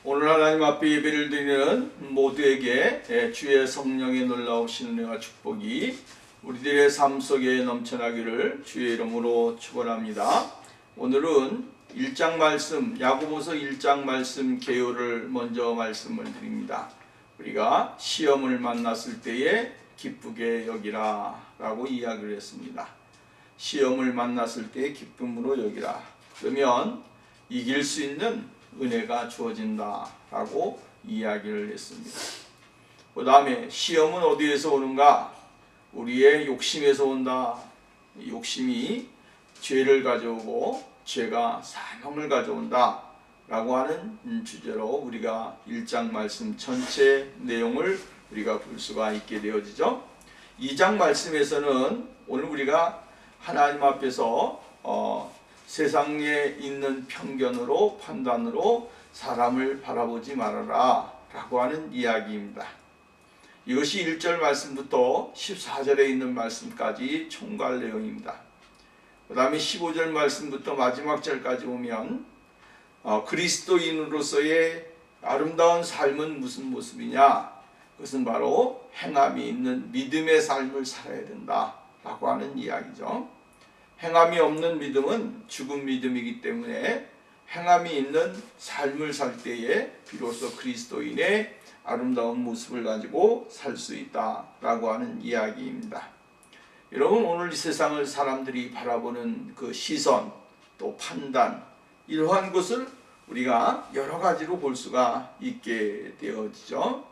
오늘 하나님 앞에 예배를 드리는 모두에게 주의 성령의 놀라우신 은혜와 축복이 우리들의 삶 속에 넘쳐나기를 주의 이름으로 축원합니다. 오늘은 1장 말씀, 야고보서 1장 말씀 개요를 먼저 말씀을 드립니다. 우리가 시험을 만났을 때에 기쁘게 여기라 라고 이야기를 했습니다. 시험을 만났을 때에 기쁨으로 여기라. 그러면 이길 수 있는 은혜가 주어진다 라고 이야기를 했습니다. 그 다음에 시험은 어디에서 오는가? 우리의 욕심에서 온다. 욕심이 죄를 가져오고 죄가 사망을 가져온다 라고 하는 주제로 우리가 1장 말씀 전체 내용을 우리가 볼 수가 있게 되어지죠. 2장 말씀에서는 오늘 우리가 하나님 앞에서 세상에 있는 편견으로 판단으로 사람을 바라보지 말아라 라고 하는 이야기입니다. 이것이 1절 말씀부터 14절에 있는 말씀까지 총괄 내용입니다. 그 다음에 15절 말씀부터 마지막 절까지 보면 그리스도인으로서의 아름다운 삶은 무슨 모습이냐? 그것은 바로 행함이 있는 믿음의 삶을 살아야 된다 라고 하는 이야기죠. 행함이 없는 믿음은 죽은 믿음이기 때문에 행함이 있는 삶을 살 때에 비로소 그리스도인의 아름다운 모습을 가지고 살 수 있다라고 하는 이야기입니다. 여러분, 오늘 이 세상을 사람들이 바라보는 그 시선, 또 판단, 이러한 것을 우리가 여러 가지로 볼 수가 있게 되어지죠.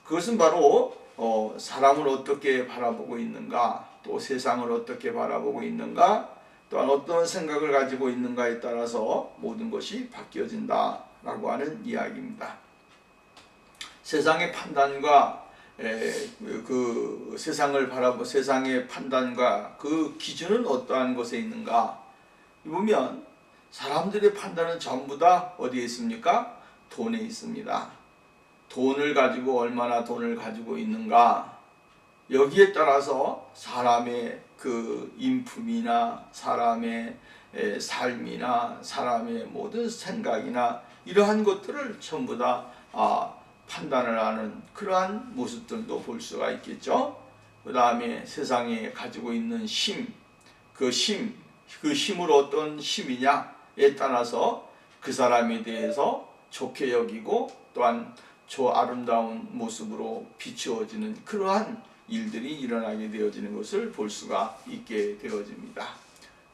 그것은 바로 사람을 어떻게 바라보고 있는가, 또 세상을 어떻게 바라보고 있는가, 또한 어떤 생각을 가지고 있는가에 따라서 모든 것이 바뀌어진다라고 하는 이야기입니다. 세상의 판단과 그 세상을 바라보 세상의 판단과 그 기준은 어떠한 것에 있는가? 보면 사람들의 판단은 전부 다 어디에 있습니까? 돈에 있습니다. 돈을 가지고 얼마나 돈을 가지고 있는가? 여기에 따라서 사람의 그 인품이나 사람의 삶이나 사람의 모든 생각이나 이러한 것들을 전부 다 판단을 하는 그러한 모습들도 볼 수가 있겠죠. 그 다음에 세상에 가지고 있는 그 힘을 어떤 힘이냐에 따라서 그 사람에 대해서 좋게 여기고 또한 저 아름다운 모습으로 비추어지는 그러한 일들이 일어나게 되어지는 것을 볼 수가 있게 되어집니다.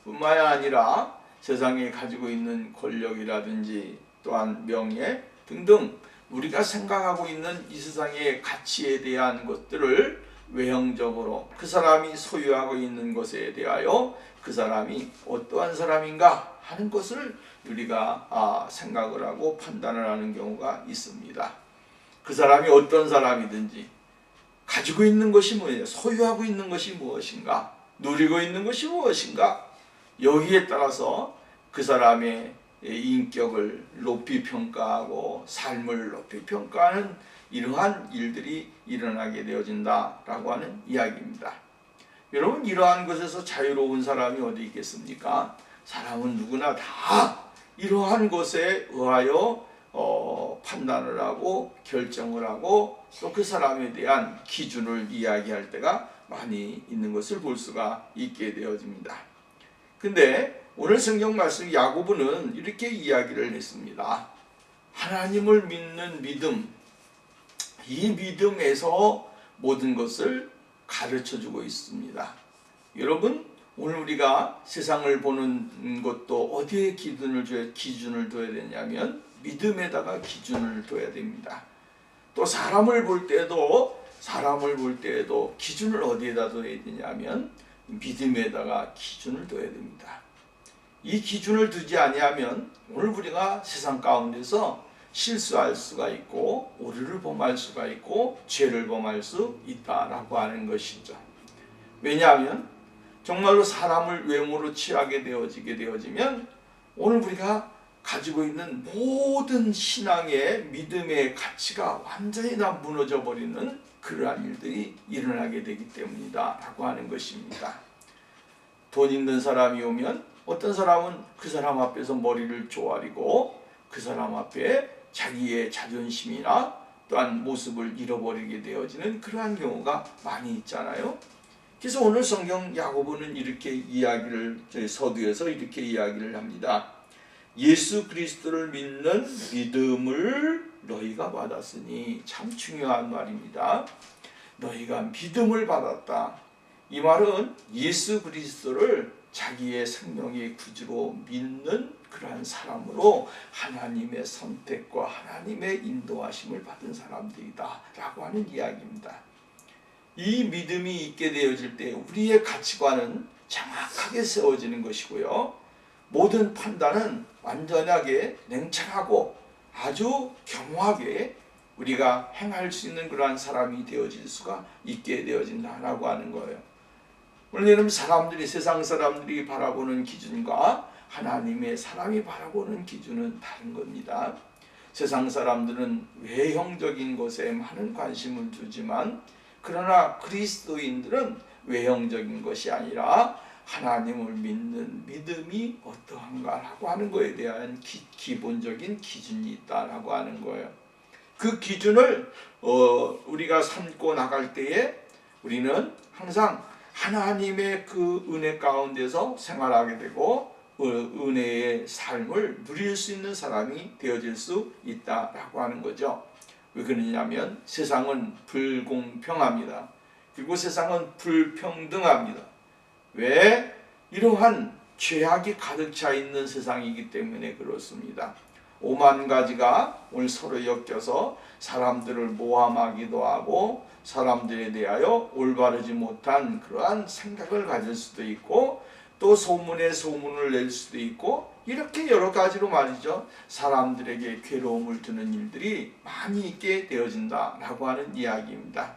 뿐만 아니라 세상에 가지고 있는 권력이라든지 또한 명예 등등 우리가 생각하고 있는 이 세상의 가치에 대한 것들을 외형적으로 그 사람이 소유하고 있는 것에 대하여 그 사람이 어떠한 사람인가 하는 것을 우리가 생각을 하고 판단을 하는 경우가 있습니다. 그 사람이 어떤 사람이든지 가지고 있는 것이 뭐예요? 소유하고 있는 것이 무엇인가? 누리고 있는 것이 무엇인가? 여기에 따라서 그 사람의 인격을 높이 평가하고 삶을 높이 평가하는 이러한 일들이 일어나게 되어진다라고 하는 이야기입니다. 여러분, 이러한 것에서 자유로운 사람이 어디 있겠습니까? 사람은 누구나 다 이러한 것에 의하여 판단을 하고 결정을 하고 또 그 사람에 대한 기준을 이야기할 때가 많이 있는 것을 볼 수가 있게 되어집니다. 근데 오늘 성경 말씀 야고보는 이렇게 이야기를 했습니다. 하나님을 믿는 믿음, 이 믿음에서 모든 것을 가르쳐주고 있습니다. 여러분, 오늘 우리가 세상을 보는 것도 어디에 기준을 둬야 되냐면 믿음에다가 기준을 둬야 됩니다. 또 사람을 볼 때에도 기준을 어디에다 둬야 되냐면 믿음에다가 기준을 둬야 됩니다. 이 기준을 두지 아니하면 오늘 우리가 세상 가운데서 실수할 수가 있고 오류를 범할 수가 있고 죄를 범할 수 있다라고 하는 것이죠. 왜냐하면 정말로 사람을 외모로 취하게 되어지면 오늘 우리가 가지고 있는 모든 신앙의 믿음의 가치가 완전히 다 무너져 버리는 그러한 일들이 일어나게 되기 때문이다 라고 하는 것입니다. 돈 있는 사람이 오면 어떤 사람은 그 사람 앞에서 머리를 조아리고 그 사람 앞에 자기의 자존심이나 또한 모습을 잃어버리게 되어지는 그러한 경우가 많이 있잖아요. 그래서 오늘 성경 야고보는 이렇게 이야기를 서두에서 이렇게 이야기를 합니다. 예수 그리스도를 믿는 믿음을 너희가 받았으니, 참 중요한 말입니다. 너희가 믿음을 받았다. 이 말은 예수 그리스도를 자기의 생명의 구주로 믿는 그러한 사람으로 하나님의 선택과 하나님의 인도하심을 받은 사람들이다 라고 하는 이야기입니다. 이 믿음이 있게 되어질 때 우리의 가치관은 정확하게 세워지는 것이고요, 모든 판단은 완전하게 냉철하고 아주 겸허하게 우리가 행할 수 있는 그러한 사람이 되어질 수가 있게 되어진다라고 하는 거예요. 물론 사람들이, 세상 사람들이 바라보는 기준과 하나님의 사람이 바라보는 기준은 다른 겁니다. 세상 사람들은 외형적인 것에 많은 관심을 두지만, 그러나 그리스도인들은 외형적인 것이 아니라 하나님을 믿는 믿음이 어떠한가라고 하는 것에 대한 기본적인 기준이 있다라고 하는 거예요. 그 기준을 우리가 삼고 나갈 때에 우리는 항상 하나님의 그 은혜 가운데서 생활하게 되고 은혜의 삶을 누릴 수 있는 사람이 되어질 수 있다라고 하는 거죠. 왜 그러냐면 세상은 불공평합니다. 그리고 세상은 불평등합니다. 왜? 이러한 죄악이 가득 차 있는 세상이기 때문에 그렇습니다. 오만 가지가 오늘 서로 엮여서 사람들을 모함하기도 하고, 사람들에 대하여 올바르지 못한 그러한 생각을 가질 수도 있고, 또 소문에 소문을 낼 수도 있고, 이렇게 여러 가지로 말이죠, 사람들에게 괴로움을 주는 일들이 많이 있게 되어진다라고 하는 이야기입니다.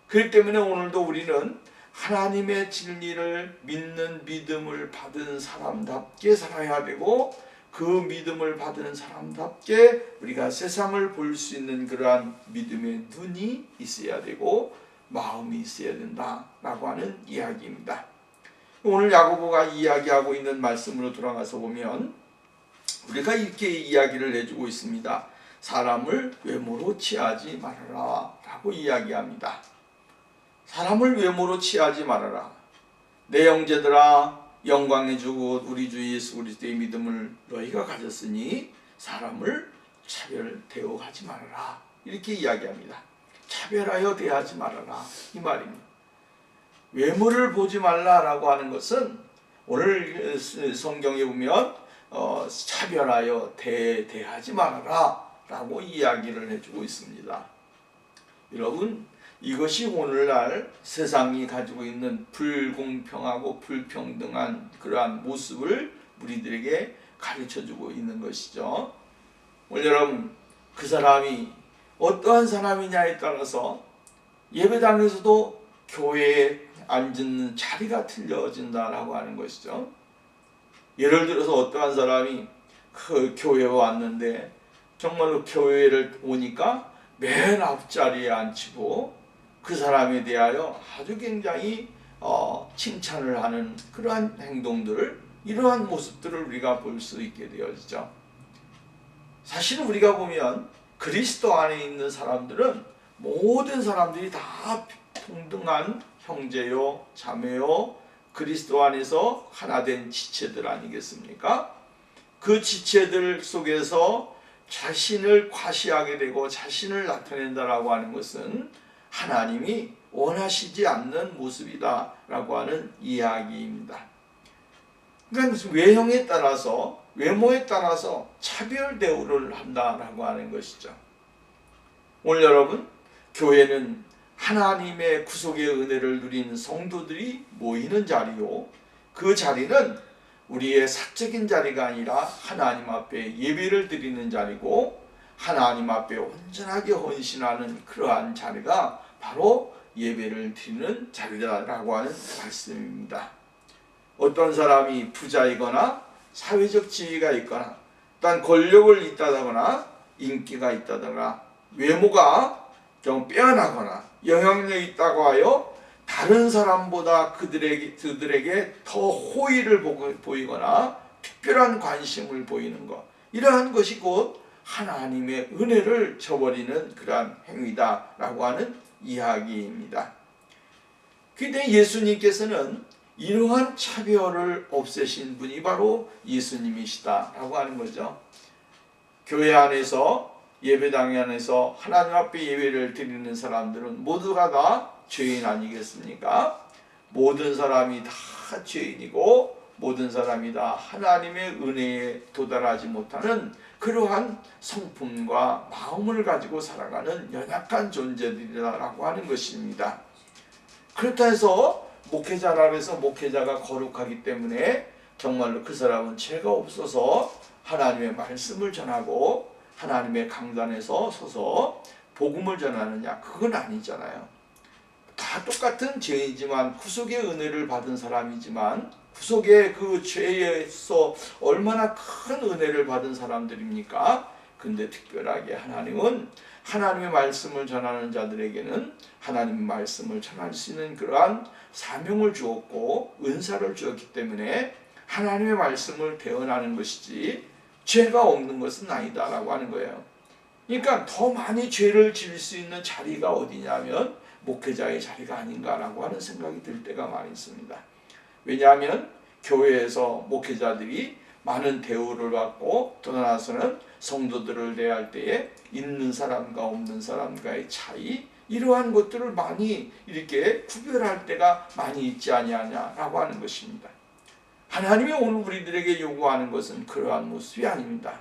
그렇기 때문에 오늘도 우리는 하나님의 진리를 믿는 믿음을 받은 사람답게 살아야 되고, 그 믿음을 받은 사람답게 우리가 세상을 볼 수 있는 그러한 믿음의 눈이 있어야 되고 마음이 있어야 된다라고 하는 이야기입니다. 오늘 야고보가 이야기하고 있는 말씀으로 돌아가서 보면 우리가 이렇게 이야기를 해주고 있습니다. 사람을 외모로 취하지 말아라 라고 이야기합니다. 사람을 외모로 취하지 말아라. 내 형제들아, 영광의 주 우리 주 예수 그리스도의 믿음을 너희가 가졌으니 사람을 차별 대우하지 말아라, 이렇게 이야기합니다. 차별하여 대하지 말아라, 이 말입니다. 외모를 보지 말라라고 하는 것은 오늘 성경에 보면 차별하여 대하지 말아라 라고 이야기를 해주고 있습니다. 여러분, 이것이 오늘날 세상이 가지고 있는 불공평하고 불평등한 그러한 모습을 우리들에게 가르쳐주고 있는 것이죠. 오늘 여러분, 그 사람이 어떠한 사람이냐에 따라서 예배당에서도 교회에 앉는 자리가 틀려진다라고 하는 것이죠. 예를 들어서 어떠한 사람이 그 교회에 왔는데 정말로 교회를 오니까 맨 앞자리에 앉히고 그 사람에 대하여 아주 굉장히 칭찬을 하는 그러한 행동들을, 이러한 모습들을 우리가 볼 수 있게 되어지죠. 사실은 우리가 보면 그리스도 안에 있는 사람들은 모든 사람들이 다 동등한 형제요 자매요 그리스도 안에서 하나된 지체들 아니겠습니까? 그 지체들 속에서 자신을 과시하게 되고 자신을 나타낸다라고 하는 것은 하나님이 원하시지 않는 모습이다 라고 하는 이야기입니다. 그러니까 외형에 따라서, 외모에 따라서 차별 대우를 한다라고 하는 것이죠. 오늘 여러분, 교회는 하나님의 구속의 은혜를 누린 성도들이 모이는 자리요, 그 자리는 우리의 사적인 자리가 아니라 하나님 앞에 예배를 드리는 자리고, 하나님 앞에 온전하게 헌신하는 그러한 자리가 바로 예배를 드리는 자리라고 하는 말씀입니다. 어떤 사람이 부자이거나 사회적 지위가 있거나 또한 권력을 있다거나 인기가 있다거나 외모가 좀 빼어나거나 영향력이 있다고 하여 다른 사람보다 그들에게 더 호의를 보이거나 특별한 관심을 보이는 것, 이러한 것이 곧 하나님의 은혜를 저버리는 그러한 행위다라고 하는 이야기입니다. 그런데 예수님께서는 이러한 차별을 없애신 분이 바로 예수님이시다라고 하는 거죠. 교회 안에서 예배당 안에서 하나님 앞에 예배를 드리는 사람들은 모두가 다 죄인 아니겠습니까? 모든 사람이 다 죄인이고 모든 사람이 다 하나님의 은혜에 도달하지 못하는 그러한 성품과 마음을 가지고 살아가는 연약한 존재들이라고 하는 것입니다. 그렇다 해서 목회자라 해서 목회자가 거룩하기 때문에 정말로 그 사람은 죄가 없어서 하나님의 말씀을 전하고 하나님의 강단에서 서서 복음을 전하느냐, 그건 아니잖아요. 다 똑같은 죄이지만 구속의 은혜를 받은 사람이지만 구속의 그 죄에서 얼마나 큰 은혜를 받은 사람들입니까? 근데 특별하게 하나님은 하나님의 말씀을 전하는 자들에게는 하나님의 말씀을 전할 수 있는 그러한 사명을 주었고 은사를 주었기 때문에 하나님의 말씀을 대언하는 것이지 죄가 없는 것은 아니다라고 하는 거예요. 그러니까 더 많이 죄를 지을 수 있는 자리가 어디냐면 목회자의 자리가 아닌가라고 하는 생각이 들 때가 많이 있습니다. 왜냐하면 교회에서 목회자들이 많은 대우를 받고 또 하나서는 성도들을 대할 때에 있는 사람과 없는 사람과의 차이, 이러한 것들을 많이 이렇게 구별할 때가 많이 있지 아니하냐라고 하는 것입니다. 하나님이 오늘 우리들에게 요구하는 것은 그러한 모습이 아닙니다.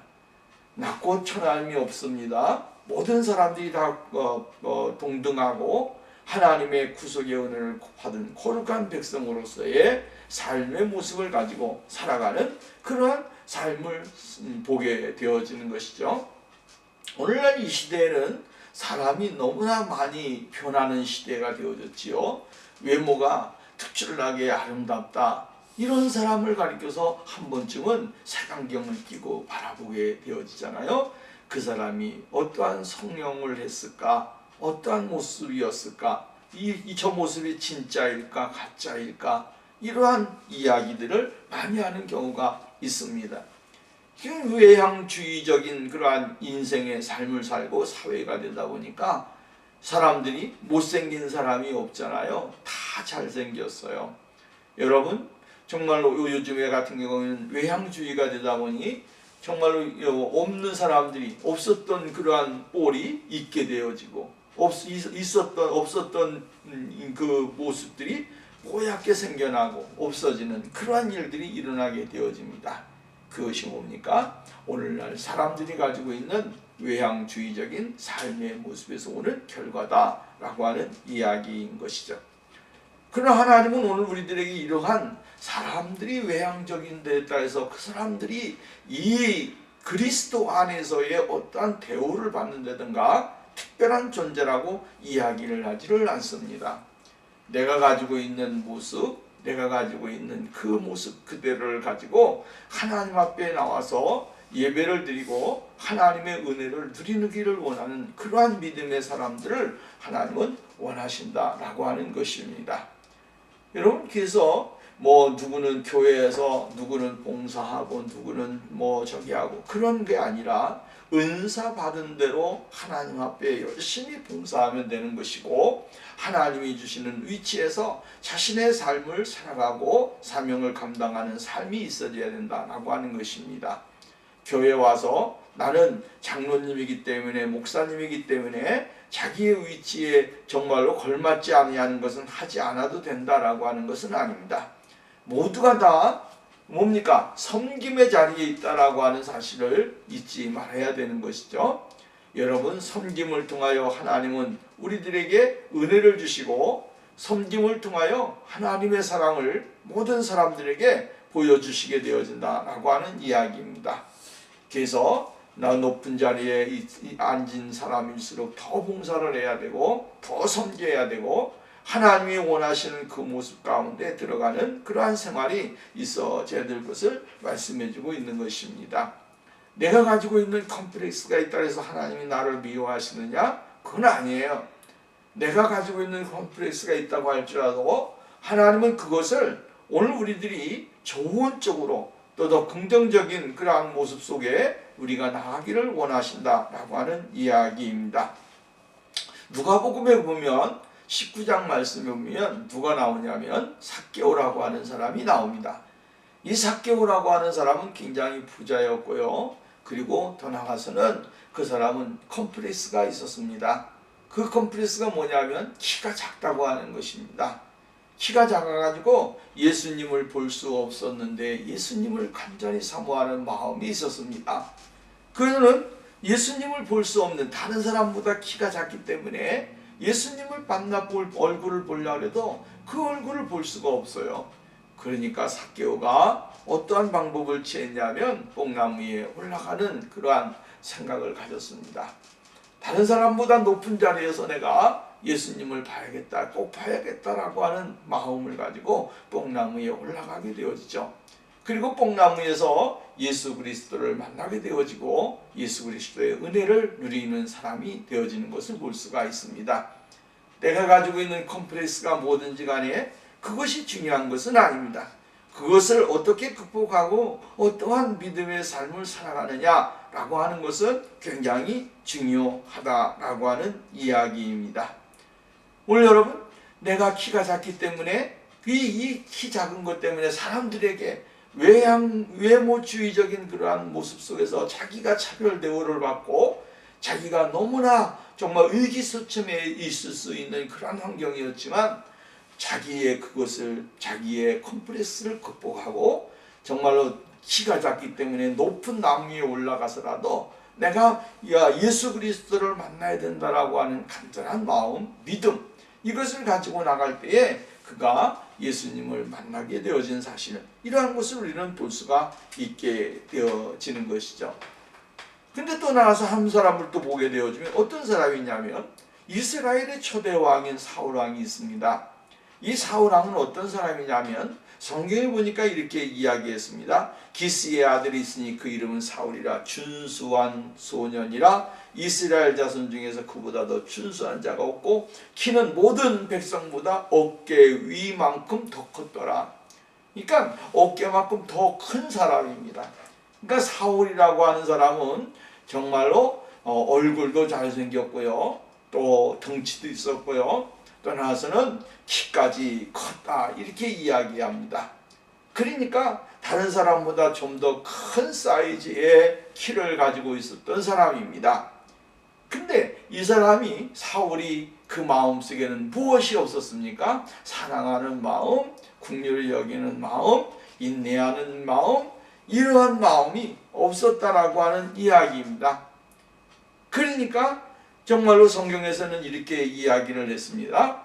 낮고 천함이 없습니다. 모든 사람들이 다 동등하고 하나님의 구속의 은혜를 받은 거룩한 백성으로서의 삶의 모습을 가지고 살아가는 그러한 삶을 보게 되어지는 것이죠. 오늘날 이 시대에는 사람이 너무나 많이 변하는 시대가 되어졌지요. 외모가 특출나게 아름답다, 이런 사람을 가리켜서 한 번쯤은 색안경을 끼고 바라보게 되어지잖아요. 그 사람이 어떠한 성령을 했을까? 어떠한 모습이었을까? 저 모습이 진짜일까? 가짜일까? 이러한 이야기들을 많이 하는 경우가 있습니다. 외향주의적인 그러한 인생의 삶을 살고 사회가 되다 보니까 사람들이 못생긴 사람이 없잖아요. 다 잘생겼어요. 여러분, 정말로 요즘에 같은 경우는 외향주의가 되다 보니 정말로 없는 사람들이 없었던 그러한 꼴이 있게 되어지고 없었던 그 모습들이 뽀얗게 생겨나고 없어지는 그러한 일들이 일어나게 되어집니다. 그것이 뭡니까? 오늘날 사람들이 가지고 있는 외향주의적인 삶의 모습에서 오는 결과다라고 하는 이야기인 것이죠. 그러나 하나님은 오늘 우리들에게 이러한 사람들이 외향적인 데 따라서 그 사람들이 이 그리스도 안에서의 어떠한 대우를 받는다든가 특별한 존재라고 이야기를 하지를 않습니다. 내가 가지고 있는 모습, 내가 가지고 있는 그 모습 그대로를 가지고 하나님 앞에 나와서 예배를 드리고 하나님의 은혜를 누리기를 원하는 그러한 믿음의 사람들을 하나님은 원하신다라고 하는 것입니다. 여러분, 그래서 누구는 교회에서 누구는 봉사하고 누구는 저기 하고 그런 게 아니라 은사 받은 대로 하나님 앞에 열심히 봉사하면 되는 것이고 하나님이 주시는 위치에서 자신의 삶을 살아가고 사명을 감당하는 삶이 있어져야 된다라고 하는 것입니다. 교회 와서 나는 장로님이기 때문에 목사님이기 때문에 자기의 위치에 정말로 걸맞지 아니하는 것은 하지 않아도 된다라고 하는 것은 아닙니다. 모두가 다 뭡니까? 섬김의 자리에 있다라고 하는 사실을 잊지 말아야 되는 것이죠. 여러분, 섬김을 통하여 하나님은 우리들에게 은혜를 주시고 섬김을 통하여 하나님의 사랑을 모든 사람들에게 보여주시게 되어진다라고 하는 이야기입니다. 그래서 나 높은 자리에 앉은 사람일수록 더 봉사를 해야 되고 더 섬겨야 되고 하나님이 원하시는 그 모습 가운데 들어가는 그러한 생활이 있어져야 될 것을 말씀해주고 있는 것입니다. 내가 가지고 있는 컴플렉스가 있다 해서 하나님이 나를 미워하시느냐? 그건 아니에요. 내가 가지고 있는 컴플렉스가 있다고 할지라도 하나님은 그것을 오늘 우리들이 좋은 쪽으로 또 더 긍정적인 그러한 모습 속에 우리가 나가기를 원하신다라고 하는 이야기입니다. 누가복음에 보면 19장 말씀에 보면 누가 나오냐면 삭개오라고 하는 사람이 나옵니다. 이 삭개오라고 하는 사람은 굉장히 부자였고요. 그리고 더 나아가서는 그 사람은 컴플렉스가 있었습니다. 그 컴플렉스가 뭐냐면 키가 작다고 하는 것입니다. 키가 작아가지고 예수님을 볼 수 없었는데 예수님을 간절히 사모하는 마음이 있었습니다. 그는 예수님을 볼 수 없는, 다른 사람보다 키가 작기 때문에 예수님을 만나 볼 얼굴을 보려고 해도 그 얼굴을 볼 수가 없어요. 그러니까 삭개오가 어떠한 방법을 취했냐면 뽕나무 위에 올라가는 그러한 생각을 가졌습니다. 다른 사람보다 높은 자리에서 내가 예수님을 봐야겠다, 꼭 봐야겠다라고 하는 마음을 가지고 뽕나무에 올라가게 되어지죠. 그리고 뽕나무에서 예수 그리스도를 만나게 되어지고 예수 그리스도의 은혜를 누리는 사람이 되어지는 것을 볼 수가 있습니다. 내가 가지고 있는 컴플렉스가 뭐든지 간에 그것이 중요한 것은 아닙니다. 그것을 어떻게 극복하고 어떠한 믿음의 삶을 살아가느냐라고 하는 것은 굉장히 중요하다라고 하는 이야기입니다. 오늘 여러분, 내가 키가 작기 때문에 이 키 작은 것 때문에 사람들에게 외모주의적인 그러한 모습 속에서 자기가 차별 대우를 받고 자기가 너무나 정말 의기소침해 있을 수 있는 그런 환경이었지만 자기의 컴플렉스를 극복하고 정말로 키가 작기 때문에 높은 나무 위에 올라가서라도 내가 예수 그리스도를 만나야 된다라고 하는 간절한 마음, 믿음, 이것을 가지고 나갈 때에 그가 예수님을 만나게 되어진 사실, 이러한 것을 우리는 볼 수가 있게 되어지는 것이죠. 근데 또 나가서 한 사람을 또 보게 되어지면 어떤 사람이냐면 이스라엘의 초대 왕인 사울 왕이 있습니다. 이 사울 왕은 어떤 사람이냐면 성경에 보니까 이렇게 이야기했습니다. 기스의 아들이 있으니 그 이름은 사울이라. 준수한 소년이라. 이스라엘 자손 중에서 그보다 더 준수한 자가 없고 키는 모든 백성보다 어깨 위만큼 더 컸더라. 그러니까 어깨만큼 더 큰 사람입니다. 그러니까 사울이라고 하는 사람은 정말로 얼굴도 잘생겼고요, 또 덩치도 있었고요, 또 나서는 키까지 컸다, 이렇게 이야기합니다. 그러니까 다른 사람보다 좀 더 큰 사이즈의 키를 가지고 있었던 사람입니다. 근데 이 사람이, 사울이 그 마음속에는 무엇이 없었습니까? 사랑하는 마음, 긍휼을 여기는 마음, 인내하는 마음, 이러한 마음이 없었다라고 하는 이야기입니다. 그러니까 정말로 성경에서는 이렇게 이야기를 했습니다.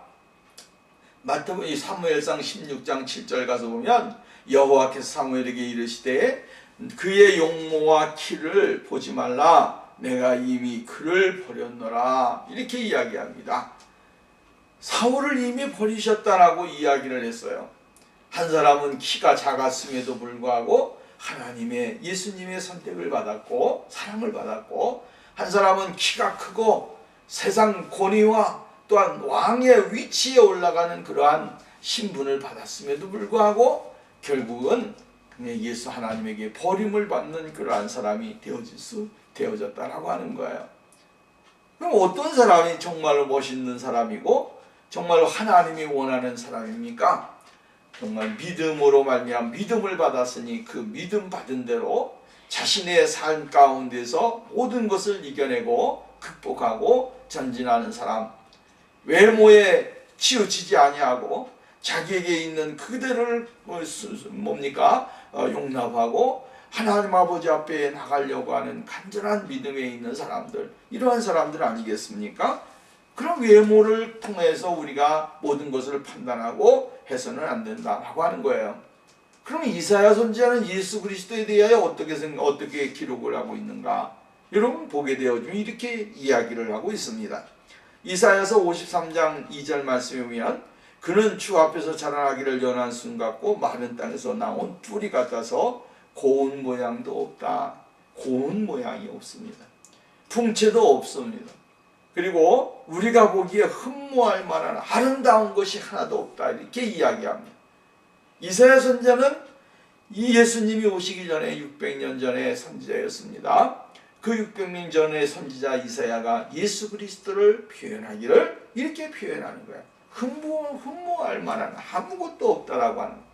마태복음 사무엘상 16장 7절 가서 보면 여호와께서 사무엘에게 이르시되 그의 용모와 키를 보지 말라, 내가 이미 그를 버렸노라, 이렇게 이야기합니다. 사울을 이미 버리셨다라고 이야기를 했어요. 한 사람은 키가 작았음에도 불구하고 하나님의, 예수님의 선택을 받았고 사랑을 받았고, 한 사람은 키가 크고 세상 권위와 또한 왕의 위치에 올라가는 그러한 신분을 받았음에도 불구하고 결국은 예수 하나님에게 버림을 받는 그러한 사람이 되어졌다라고 하는 거예요. 그럼 어떤 사람이 정말로 멋있는 사람이고 정말로 하나님이 원하는 사람입니까? 정말 믿음으로 말미암아 믿음을 받았으니 그 믿음 받은 대로 자신의 삶 가운데서 모든 것을 이겨내고 극복하고 전진하는 사람, 외모에 치우치지 아니하고 자기에게 있는 그대를 용납하고 하나님 아버지 앞에 나가려고 하는 간절한 믿음에 있는 사람들, 이러한 사람들 아니겠습니까? 그런 외모를 통해서 우리가 모든 것을 판단하고 해서는 안 된다라고 하는 거예요. 그럼 이사야 선지자는 예수 그리스도에 대하여 어떻게 기록을 하고 있는가? 여러분 보게 되어지면 이렇게 이야기를 하고 있습니다. 이사야서 53장 2절 말씀에 보면 그는 주 앞에서 자라나기를 연한 순 같고 마른 땅에서 나온 뿌리 같아서 고운 모양도 없다. 고운 모양이 없습니다. 풍채도 없습니다. 그리고 우리가 보기에 흠모할 만한 아름다운 것이 하나도 없다, 이렇게 이야기합니다. 이사야 선지자는 이 예수님이 오시기 전에 600년 전에 선지자였습니다. 그 600년 전의 선지자 이사야가 예수 그리스도를 표현하기를 이렇게 표현하는 거예요. 흠모할 만한 아무것도 없다라고 하는 거예요.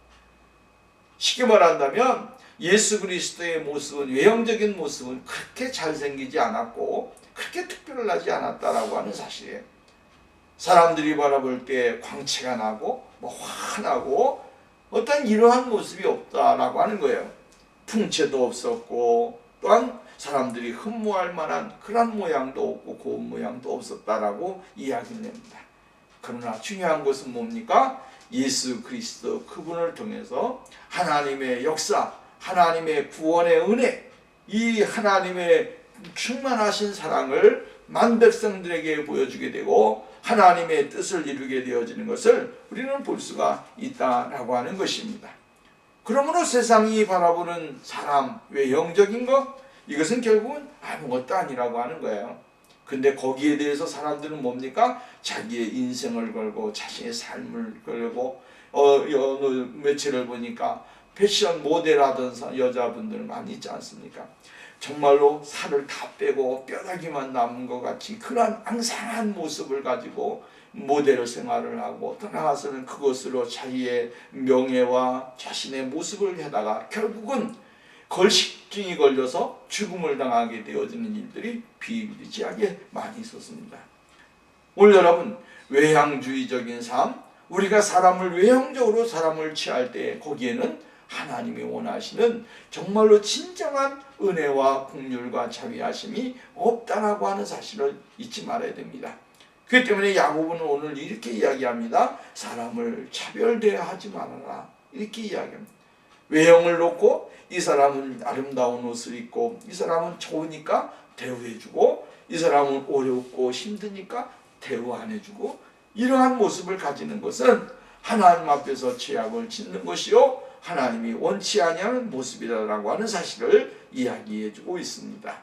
쉽게 말한다면 예수 그리스도의 모습은, 외형적인 모습은 그렇게 잘생기지 않았고 그렇게 특별하지 않았다라고 하는 사실이에요. 사람들이 바라볼 때 광채가 나고 환하고 어떤 이러한 모습이 없다라고 하는 거예요. 풍채도 없었고 또한 사람들이 흠모할 만한 그런 모양도 없고 고운 모양도 없었다라고 이야기를 합니다. 그러나 중요한 것은 뭡니까? 예수 그리스도 그분을 통해서 하나님의 역사, 하나님의 구원의 은혜, 이 하나님의 충만하신 사랑을 만 백성들에게 보여주게 되고 하나님의 뜻을 이루게 되어지는 것을 우리는 볼 수가 있다라고 하는 것입니다. 그러므로 세상이 바라보는 사람, 외형적인 것, 이것은 결국은 아무것도 아니라고 하는 거예요. 근데 거기에 대해서 사람들은 뭡니까? 자기의 인생을 걸고 자신의 삶을 걸고 어느 며칠을 보니까 패션 모델하던 여자분들 많이 있지 않습니까? 정말로 살을 다 빼고 뼈다귀만 남은 것 같이 그런 앙상한 모습을 가지고 모델 생활을 하고 또 나가서는 그것으로 자기의 명예와 자신의 모습을 해다가 결국은 걸식증이 걸려서 죽음을 당하게 되어지는 일들이 비일비재하게 많이 있었습니다. 오늘 여러분, 외향주의적인 삶, 우리가 사람을 외형적으로 사람을 취할 때 거기에는 하나님이 원하시는 정말로 진정한 은혜와 긍휼과 자비하심이 없다라고 하는 사실을 잊지 말아야 됩니다. 그렇기 때문에 야고보는 오늘 이렇게 이야기합니다. 사람을 차별대하지 말아라, 이렇게 이야기합니다. 외형을 놓고 이 사람은 아름다운 옷을 입고 이 사람은 좋으니까 대우해주고 이 사람은 어렵고 힘드니까 대우 안 해주고 이러한 모습을 가지는 것은 하나님 앞에서 죄악을 짓는 것이요 하나님이 원치 아니하는 모습이라고 하는 사실을 이야기해주고 있습니다.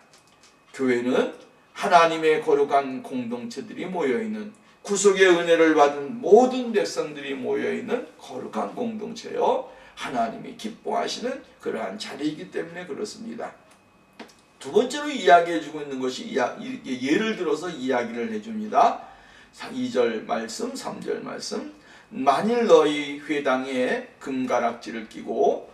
교회는 하나님의 거룩한 공동체들이 모여있는, 구속의 은혜를 받은 모든 백성들이 모여있는 거룩한 공동체요 하나님이 기뻐하시는 그러한 자리이기 때문에 그렇습니다. 두 번째로 이야기해주고 있는 것이 예를 들어서 이야기를 해줍니다. 2절 말씀, 3절 말씀. 만일 너희 회당에 금가락지를 끼고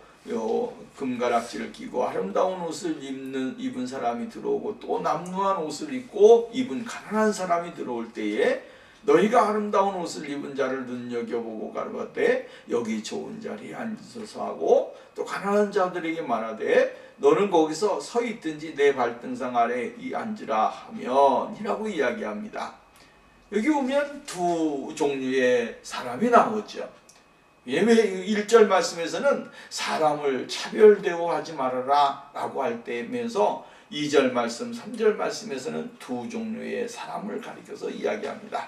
아름다운 옷을 입은 사람이 들어오고 또 남루한 옷을 입고 입은 가난한 사람이 들어올 때에 너희가 아름다운 옷을 입은 자를 눈여겨보고 가로되 여기 좋은 자리에 앉으소서 하고 또 가난한 자들에게 말하되 너는 거기서 서 있든지 내 발등상 아래 앉으라 하면 이라고 이야기합니다. 여기 보면 두 종류의 사람이 나오죠. 왜 1절 말씀에서는 사람을 차별 대우하지 말아라 라고 할 때면서 2절 말씀, 3절 말씀에서는 두 종류의 사람을 가리켜서 이야기합니다.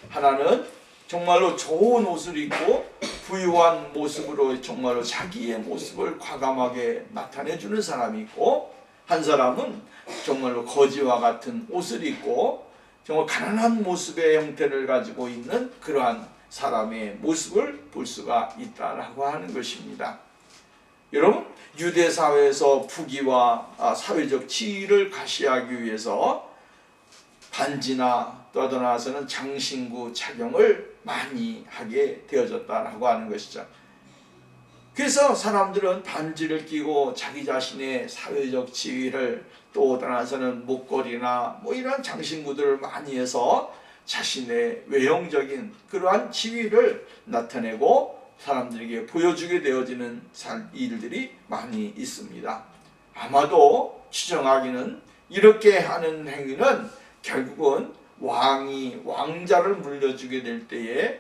하나는 정말로 좋은 옷을 입고 부유한 모습으로 정말로 자기의 모습을 과감하게 나타내주는 사람이 있고, 한 사람은 정말로 거지와 같은 옷을 입고 정말 가난한 모습의 형태를 가지고 있는 그러한 사람의 모습을 볼 수가 있다라고 하는 것입니다. 여러분, 유대 사회에서 부귀와 사회적 지위를 가시하기 위해서 반지나 또 떠나서는 장신구 착용을 많이 하게 되어졌다라고 하는 것이죠. 그래서 사람들은 반지를 끼고 자기 자신의 사회적 지위를 또 떠나서는 목걸이나 이런 장신구들을 많이 해서 자신의 외형적인 그러한 지위를 나타내고 사람들에게 보여주게 되어지는 일들이 많이 있습니다. 아마도 추정하기는 이렇게 하는 행위는 결국은 왕자를 물려주게 될 때에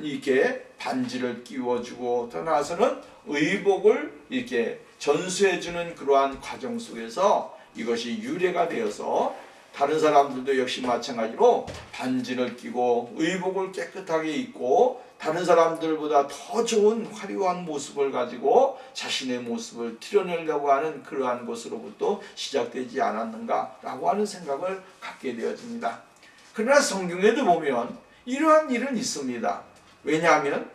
이렇게 반지를 끼워주고 떠나서는 의복을 이렇게 전수해주는 그러한 과정 속에서 이것이 유래가 되어서 다른 사람들도 역시 마찬가지로 반지를 끼고 의복을 깨끗하게 입고 다른 사람들보다 더 좋은 화려한 모습을 가지고 자신의 모습을 드러내려고 하는 그러한 것으로부터 시작되지 않았는가라고 하는 생각을 갖게 되어집니다. 그러나 성경에도 보면 이러한 일은 있습니다. 왜냐하면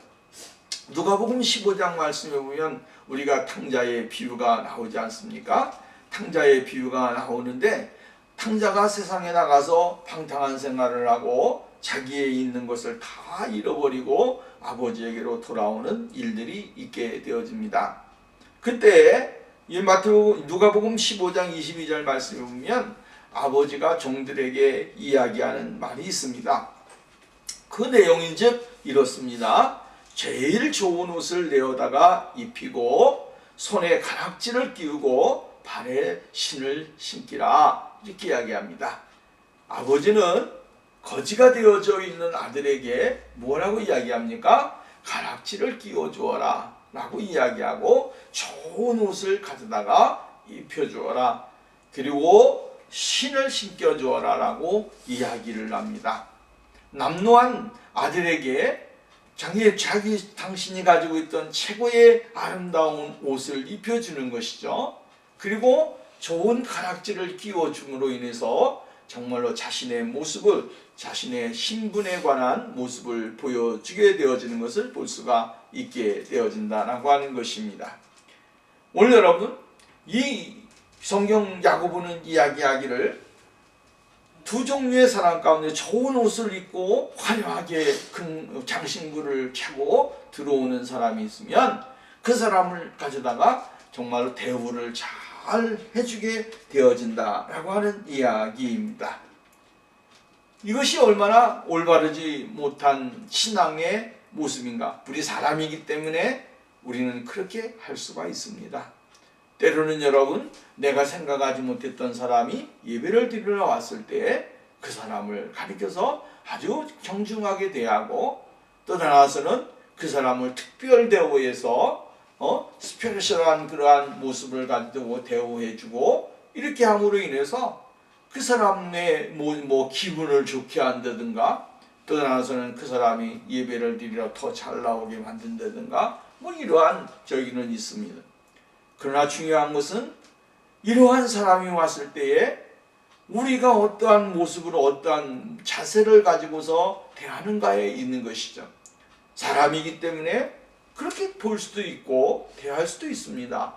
누가복음 15장 말씀에 보면 우리가 탕자의 비유가 나오지 않습니까? 탕자의 비유가 나오는데, 탕자가 세상에 나가서 방탕한 생활을 하고 자기의 있는 것을 다 잃어버리고 아버지에게로 돌아오는 일들이 있게 되어집니다. 그때 이 누가복음 15장 22절 말씀에 보면 아버지가 종들에게 이야기하는 말이 있습니다. 그 내용인즉 이렇습니다. 제일 좋은 옷을 내어다가 입히고 손에 가락지를 끼우고 발에 신을 신기라, 이렇게 이야기합니다. 아버지는 거지가 되어져 있는 아들에게 뭐라고 이야기합니까? 가락지를 끼워주어라 라고 이야기하고 좋은 옷을 가져다가 입혀주어라, 그리고 신을 신겨주어라 라고 이야기를 합니다. 남노한 아들에게 당신이 가지고 있던 최고의 아름다운 옷을 입혀주는 것이죠. 그리고 좋은 가락지를 끼워줌으로 인해서 정말로 자신의 모습을, 자신의 신분에 관한 모습을 보여주게 되어지는 것을 볼 수가 있게 되어진다라고 하는 것입니다. 오늘 여러분, 이 성경 야고보는 이야기하기를 두 종류의 사람 가운데 좋은 옷을 입고 화려하게 큰 장신구를 차고 들어오는 사람이 있으면 그 사람을 가져다가 정말로 대우를 잘 해주게 되어진다라고 하는 이야기입니다. 이것이 얼마나 올바르지 못한 신앙의 모습인가. 우리 사람이기 때문에 우리는 그렇게 할 수가 있습니다. 때로는 여러분, 내가 생각하지 못했던 사람이 예배를 드리러 왔을 때 그 사람을 가리켜서 아주 정중하게 대하고, 또 나아가서는 그 사람을 특별 대우해서 스페셜한 그러한 모습을 가지고 대우해주고, 이렇게 함으로 인해서 그 사람의 기분을 좋게 한다든가, 또 나아가서는 그 사람이 예배를 드리러 더 잘 나오게 만든다든가, 이러한 저기는 있습니다. 그러나 중요한 것은 이러한 사람이 왔을 때에 우리가 어떠한 모습으로 어떠한 자세를 가지고서 대하는가에 있는 것이죠. 사람이기 때문에 그렇게 볼 수도 있고 대할 수도 있습니다.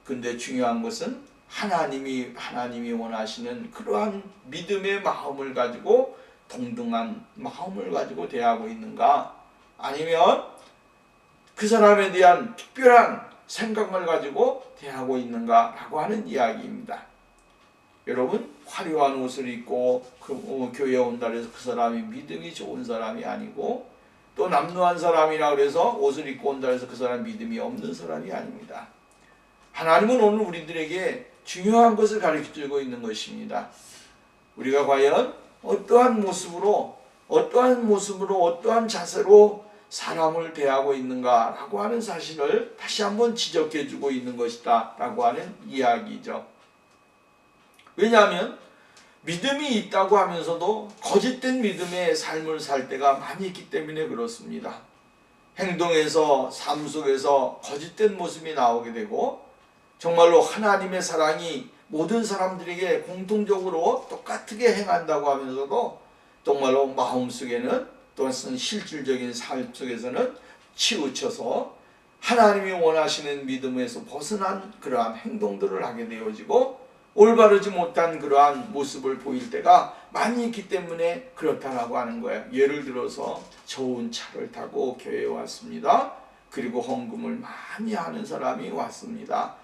근데 중요한 것은 하나님이 원하시는 그러한 믿음의 마음을 가지고, 동등한 마음을 가지고 대하고 있는가, 아니면 그 사람에 대한 특별한 생각을 가지고 대하고 있는가라고 하는 이야기입니다. 여러분, 화려한 옷을 입고 교회에 온다 해서 그 사람이 믿음이 좋은 사람이 아니고, 또 남루한 사람이라 그래서 옷을 입고 온다 해서 그 사람이 믿음이 없는 사람이 아닙니다. 하나님은 오늘 우리들에게 중요한 것을 가르쳐주고 있는 것입니다. 우리가 과연 어떠한 모습으로 어떠한 자세로 사람을 대하고 있는가라고 하는 사실을 다시 한번 지적해주고 있는 것이다 라고 하는 이야기죠. 왜냐하면 믿음이 있다고 하면서도 거짓된 믿음의 삶을 살 때가 많이 있기 때문에 그렇습니다. 행동에서, 삶 속에서 거짓된 모습이 나오게 되고, 정말로 하나님의 사랑이 모든 사람들에게 공통적으로 똑같게 행한다고 하면서도 정말로 마음속에는, 또는 실질적인 삶 속에서는 치우쳐서 하나님이 원하시는 믿음에서 벗어난 그러한 행동들을 하게 되어지고, 올바르지 못한 그러한 모습을 보일 때가 많이 있기 때문에 그렇다라고 하는 거예요. 예를 들어서 좋은 차를 타고 교회에 왔습니다. 그리고 헌금을 많이 하는 사람이 왔습니다.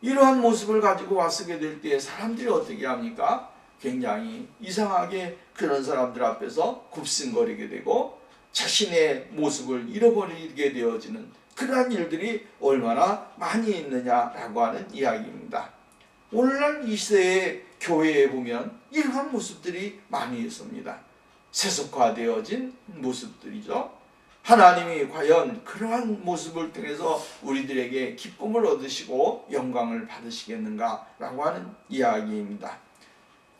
이러한 모습을 가지고 왔게 될 때 사람들이 어떻게 합니까? 굉장히 이상하게 그런 사람들 앞에서 굽신거리게 되고 자신의 모습을 잃어버리게 되어지는 그러한 일들이 얼마나 많이 있느냐라고 하는 이야기입니다. 오늘날 이 시대의 교회에 보면 이러한 모습들이 많이 있습니다. 세속화되어진 모습들이죠. 하나님이 과연 그러한 모습을 통해서 우리들에게 기쁨을 얻으시고 영광을 받으시겠는가라고 하는 이야기입니다.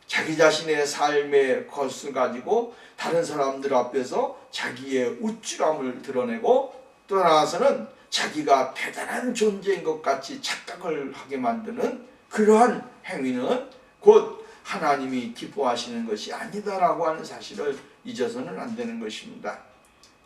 자기 자신의 삶의 것을 가지고 다른 사람들 앞에서 자기의 우쭐함을 드러내고, 또 나아가서는 자기가 대단한 존재인 것 같이 착각을 하게 만드는 그러한 행위는 곧 하나님이 기뻐하시는 것이 아니다라고 하는 사실을 잊어서는 안 되는 것입니다.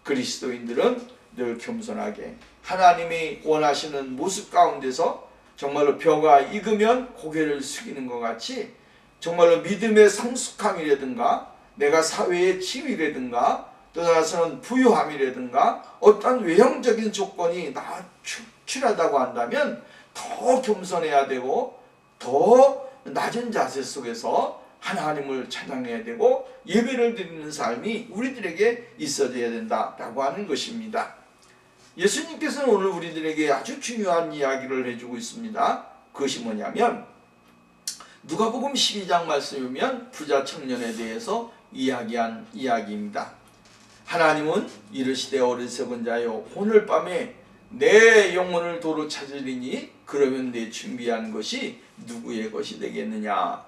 그리스도인들은 늘 겸손하게 하나님이 원하시는 모습 가운데서 정말로 벼가 익으면 고개를 숙이는 것 같이 정말로 믿음의 성숙함이라든가 내가 사회의 지위라든가 또 나서는 부유함이라든가 어떤 외형적인 조건이 출하다고 한다면 더 겸손해야 되고 더 낮은 자세 속에서 하나님을 찬양해야 되고 예배를 드리는 삶이 우리들에게 있어져야 된다라고 하는 것입니다. 예수님께서는 오늘 우리들에게 아주 중요한 이야기를 해주고 있습니다. 그것이 뭐냐면 누가복음 12장 말씀에 보면 부자 청년에 대해서 이야기한 이야기입니다. 하나님은 이르시되 어리석은 자여 오늘 밤에 내 영혼을 도로 찾으리니 그러면 내 준비한 것이 누구의 것이 되겠느냐.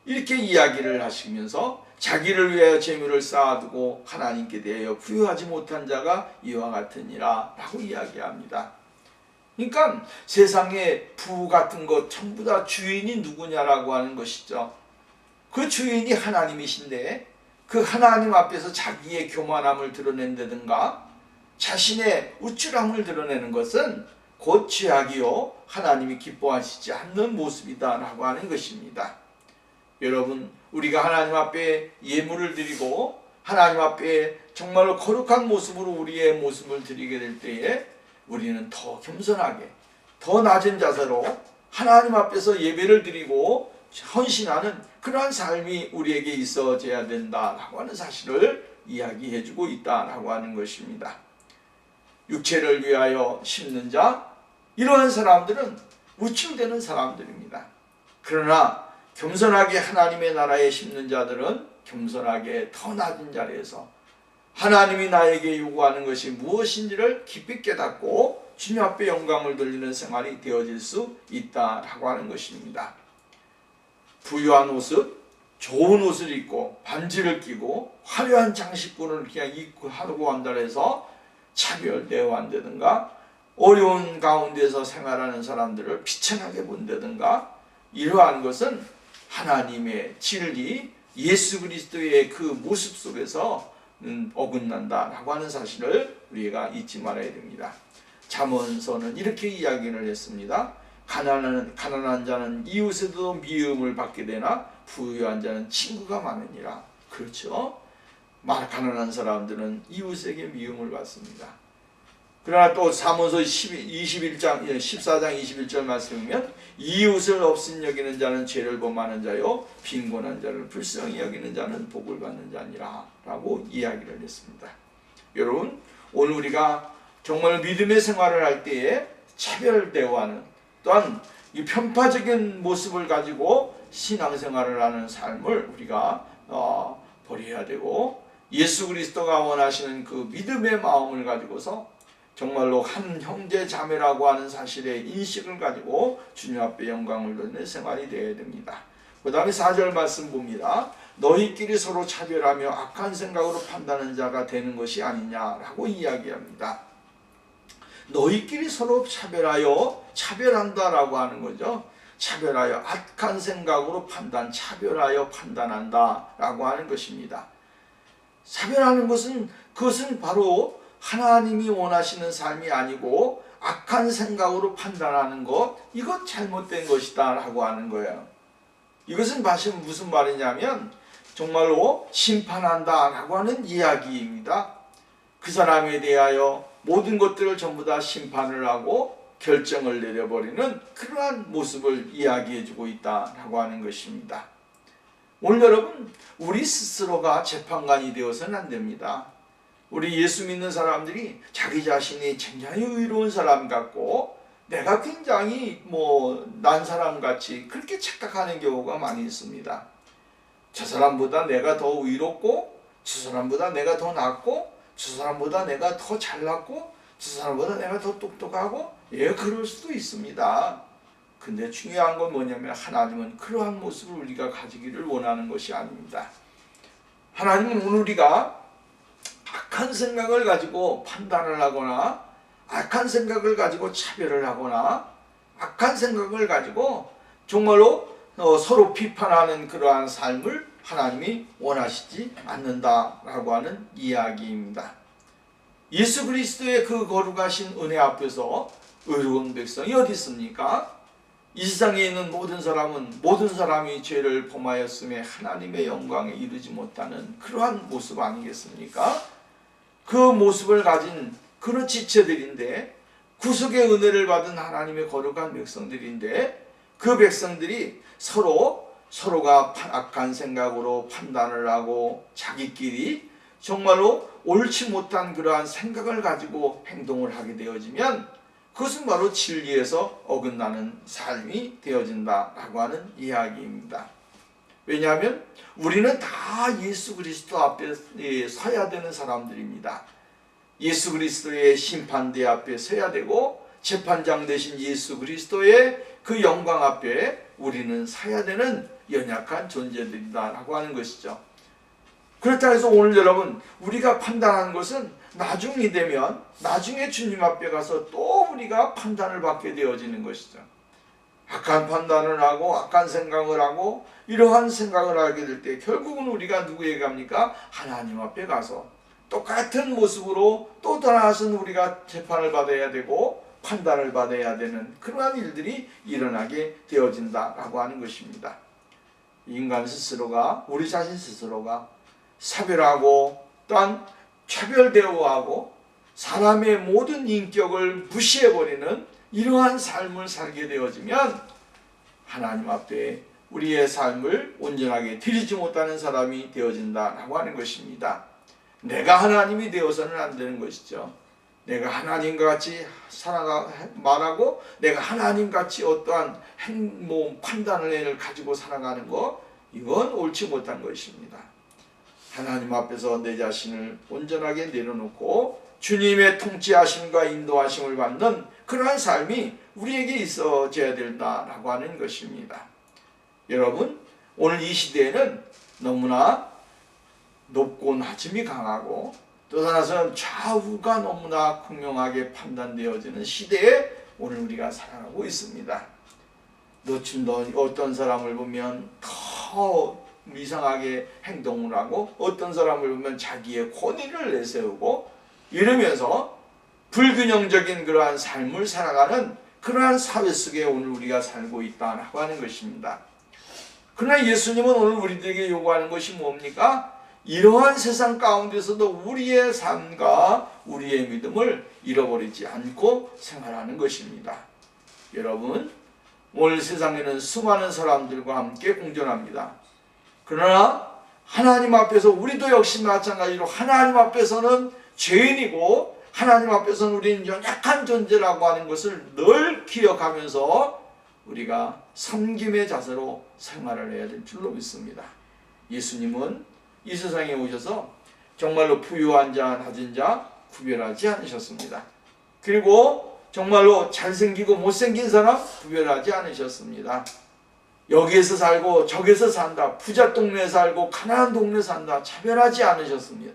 이렇게 이야기를 하시면서 자기를 위하여 재물을 쌓아두고 하나님께 대하여 부유하지 못한 자가 이와 같으니라 라고 이야기합니다. 그러니까 세상에 부 같은 것 전부 다 주인이 누구냐라고 하는 것이죠. 그 주인이 하나님이신데 그 하나님 앞에서 자기의 교만함을 드러낸다든가 자신의 우쭐함을 드러내는 것은 곧 죄악이요 하나님이 기뻐하시지 않는 모습이다 라고 하는 것입니다. 여러분, 우리가 하나님 앞에 예물을 드리고 하나님 앞에 정말로 거룩한 모습으로 우리의 모습을 드리게 될 때에 우리는 더 겸손하게 더 낮은 자세로 하나님 앞에서 예배를 드리고 헌신하는 그러한 삶이 우리에게 있어져야 된다라고 하는 사실을 이야기해 주고 있다라고 하는 것입니다. 육체를 위하여 심는 자, 이러한 사람들은 우쭐대는 사람들입니다. 그러나 겸손하게 하나님의 나라에 심는 자들은 겸손하게 더 낮은 자리에서 하나님이 나에게 요구하는 것이 무엇인지를 깊이 깨닫고 주님 앞에 영광을 돌리는 생활이 되어질 수 있다라고 하는 것입니다. 부유한 옷을, 좋은 옷을 입고 반지를 끼고 화려한 장식군을 그냥 입고 하고 한다 해서 차별 대우한다든가 어려운 가운데서 생활하는 사람들을 비천하게 본다든가 이러한 것은 하나님의 진리, 예수 그리스도의 그 모습 속에서 어긋난다라고 하는 사실을 우리가 잊지 말아야 됩니다. 잠언서는 이렇게 이야기를 했습니다. 가난한 자는 이웃에도 미움을 받게 되나 부유한 자는 친구가 많으니라. 그렇죠? 가난한 사람들은 이웃에게 미움을 받습니다. 그러나 또 잠언서 14장 21절 말씀이면 이웃을 없인 여기는 자는 죄를 범하는 자요 빈곤한 자를 불쌍히 여기는 자는 복을 받는 자니라 라고 이야기를 했습니다. 여러분, 오늘 우리가 정말 믿음의 생활을 할 때에 차별 대우하는 또한 이 편파적인 모습을 가지고 신앙생활을 하는 삶을 우리가 버려야 되고 예수 그리스도가 원하시는 그 믿음의 마음을 가지고서 정말로 한 형제 자매라고 하는 사실의 인식을 가지고 주님 앞에 영광을 돌리는 생활이 되어야 됩니다. 그 다음에 4절 말씀 봅니다. 너희끼리 서로 차별하며 악한 생각으로 판단하는 자가 되는 것이 아니냐라고 이야기합니다. 너희끼리 서로 차별한다라고 하는 거죠. 차별하여 악한 생각으로 차별하여 판단한다라고 하는 것입니다. 차별하는 것은 그것은 바로 하나님이 원하시는 삶이 아니고 악한 생각으로 판단하는 것, 이것 잘못된 것이다 라고 하는 거예요. 이것은 무슨 말이냐면 정말로 심판한다 라고 하는 이야기입니다. 그 사람에 대하여 모든 것들을 전부 다 심판을 하고 결정을 내려버리는 그러한 모습을 이야기해주고 있다라고 하는 것입니다. 오늘 여러분, 우리 스스로가 재판관이 되어서는 안 됩니다. 우리 예수 믿는 사람들이 자기 자신이 굉장히 의로운 사람 같고 내가 굉장히 난 사람 같이 그렇게 착각하는 경우가 많이 있습니다. 저 사람보다 내가 더 의롭고 저 사람보다 내가 더 낫고 저 사람보다 내가 더 잘났고 저 사람보다 내가 더 똑똑하고 그럴 수도 있습니다. 근데 중요한 건 뭐냐면 하나님은 그러한 모습을 우리가 가지기를 원하는 것이 아닙니다. 하나님은 오늘 우리가 악한 생각을 가지고 판단을 하거나 악한 생각을 가지고 차별을 하거나 악한 생각을 가지고 정말로 서로 비판하는 그러한 삶을 하나님이 원하시지 않는다라고 하는 이야기입니다. 예수 그리스도의 그 거룩하신 은혜 앞에서 의로운 백성이 어디 있습니까? 이 세상에 있는 모든 사람이 죄를 범하였음에 하나님의 영광에 이르지 못하는 그러한 모습 아니겠습니까? 그 모습을 가진 그런 지체들인데, 구속의 은혜를 받은 하나님의 거룩한 백성들인데, 그 백성들이 서로가 악한 생각으로 판단을 하고 자기끼리 정말로 옳지 못한 그러한 생각을 가지고 행동을 하게 되어지면 그것은 바로 진리에서 어긋나는 삶이 되어진다라고 하는 이야기입니다. 왜냐하면 우리는 다 예수 그리스도 앞에 서야 되는 사람들입니다. 예수 그리스도의 심판대 앞에 서야 되고, 재판장 되신 예수 그리스도의 그 영광 앞에 우리는 서야 되는 연약한 존재들이다라고 하는 것이죠. 그렇다 해서 오늘 여러분, 우리가 판단하는 것은 나중이 되면 나중에 주님 앞에 가서 또 우리가 판단을 받게 되어지는 것이죠. 악한 판단을 하고 악한 생각을 하고 이러한 생각을 하게 될 때 결국은 우리가 누구에게 갑니까? 하나님 앞에 가서 똑같은 모습으로 또 다른 우리가 재판을 받아야 되고 판단을 받아야 되는 그러한 일들이 일어나게 되어진다라고 하는 것입니다. 인간 스스로가, 우리 자신 스스로가 차별하고 또한 차별 대우하고 사람의 모든 인격을 무시해버리는 이러한 삶을 살게 되어지면 하나님 앞에 우리의 삶을 온전하게 드리지 못하는 사람이 되어진다라고 하는 것입니다. 내가 하나님이 되어서는 안 되는 것이죠. 내가 하나님과 같이 말하고 내가 하나님같이 어떠한 판단을 가지고 살아가는 것, 이건 옳지 못한 것입니다. 하나님 앞에서 내 자신을 온전하게 내려놓고 주님의 통치하심과 인도하심을 받는 그러한 삶이 우리에게 있어져야 된다라고 하는 것입니다. 여러분, 오늘 이 시대에는 너무나 높고 낮음이 강하고 또 하나는 좌우가 너무나 극명하게 판단되어지는 시대에 오늘 우리가 살아가고 있습니다. 어떤 사람을 보면 더 이상하게 행동을 하고 어떤 사람을 보면 자기의 권위를 내세우고 이러면서 불균형적인 그러한 삶을 살아가는 그러한 사회 속에 오늘 우리가 살고 있다고 하는 것입니다. 그러나 예수님은 오늘 우리들에게 요구하는 것이 뭡니까? 이러한 세상 가운데서도 우리의 삶과 우리의 믿음을 잃어버리지 않고 생활하는 것입니다. 여러분, 오늘 세상에는 수많은 사람들과 함께 공존합니다. 그러나 하나님 앞에서 우리도 역시 마찬가지로 하나님 앞에서는 죄인이고 하나님 앞에서는 우리는 연약한 존재라고 하는 것을 늘 기억하면서 우리가 섬김의 자세로 생활을 해야 될 줄로 믿습니다. 예수님은 이 세상에 오셔서 정말로 부유한 자, 낮은 자 구별하지 않으셨습니다. 그리고 정말로 잘생기고 못생긴 사람 구별하지 않으셨습니다. 여기에서 살고 저기서 산다, 부자 동네에 살고 가난한 동네에 산다 차별하지 않으셨습니다.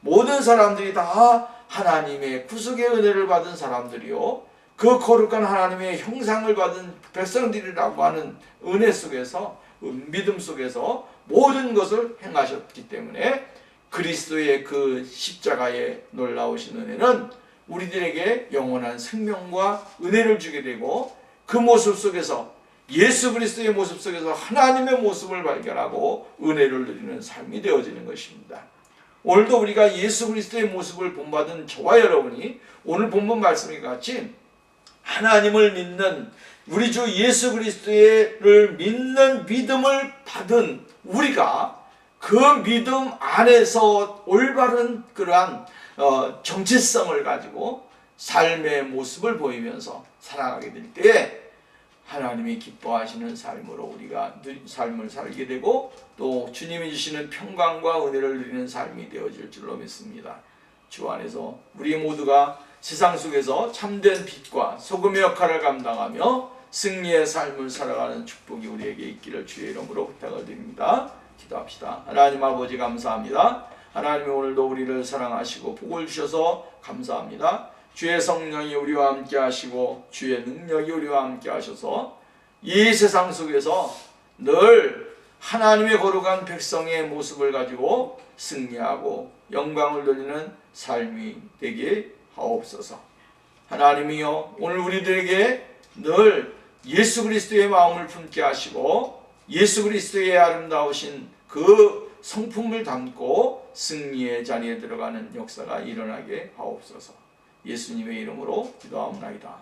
모든 사람들이 다 하나님의 구속의 은혜를 받은 사람들이요, 그 거룩한 하나님의 형상을 받은 백성들이라고 하는 은혜 속에서, 믿음 속에서 모든 것을 행하셨기 때문에 그리스도의 그 십자가의 놀라우신 은혜는 우리들에게 영원한 생명과 은혜를 주게 되고, 그 모습 속에서 예수 그리스도의 모습 속에서 하나님의 모습을 발견하고 은혜를 누리는 삶이 되어지는 것입니다. 오늘도 우리가 예수 그리스도의 모습을 본받은 저와 여러분이 오늘 본문 말씀과 같이 하나님을 믿는, 우리 주 예수 그리스도를 믿는 믿음을 받은 우리가 그 믿음 안에서 올바른 그러한 정체성을 가지고 삶의 모습을 보이면서 살아가게 될 때에 하나님이 기뻐하시는 삶으로 우리가 삶을 살게 되고 또 주님이 주시는 평강과 은혜를 누리는 삶이 되어질 줄로 믿습니다. 주 안에서 우리 모두가 세상 속에서 참된 빛과 소금의 역할을 감당하며 승리의 삶을 살아가는 축복이 우리에게 있기를 주의 이름으로 부탁을 드립니다. 기도합시다. 하나님 아버지 감사합니다. 하나님이 오늘도 우리를 사랑하시고 복을 주셔서 감사합니다. 주의 성령이 우리와 함께 하시고 주의 능력이 우리와 함께 하셔서 이 세상 속에서 늘 하나님의 거룩한 백성의 모습을 가지고 승리하고 영광을 돌리는 삶이 되게 하옵소서. 하나님이여, 오늘 우리들에게 늘 예수 그리스도의 마음을 품게 하시고 예수 그리스도의 아름다우신 그 성품을 담고 승리의 자리에 들어가는 역사가 일어나게 하옵소서. 예수님의 이름으로 기도하옵나이다.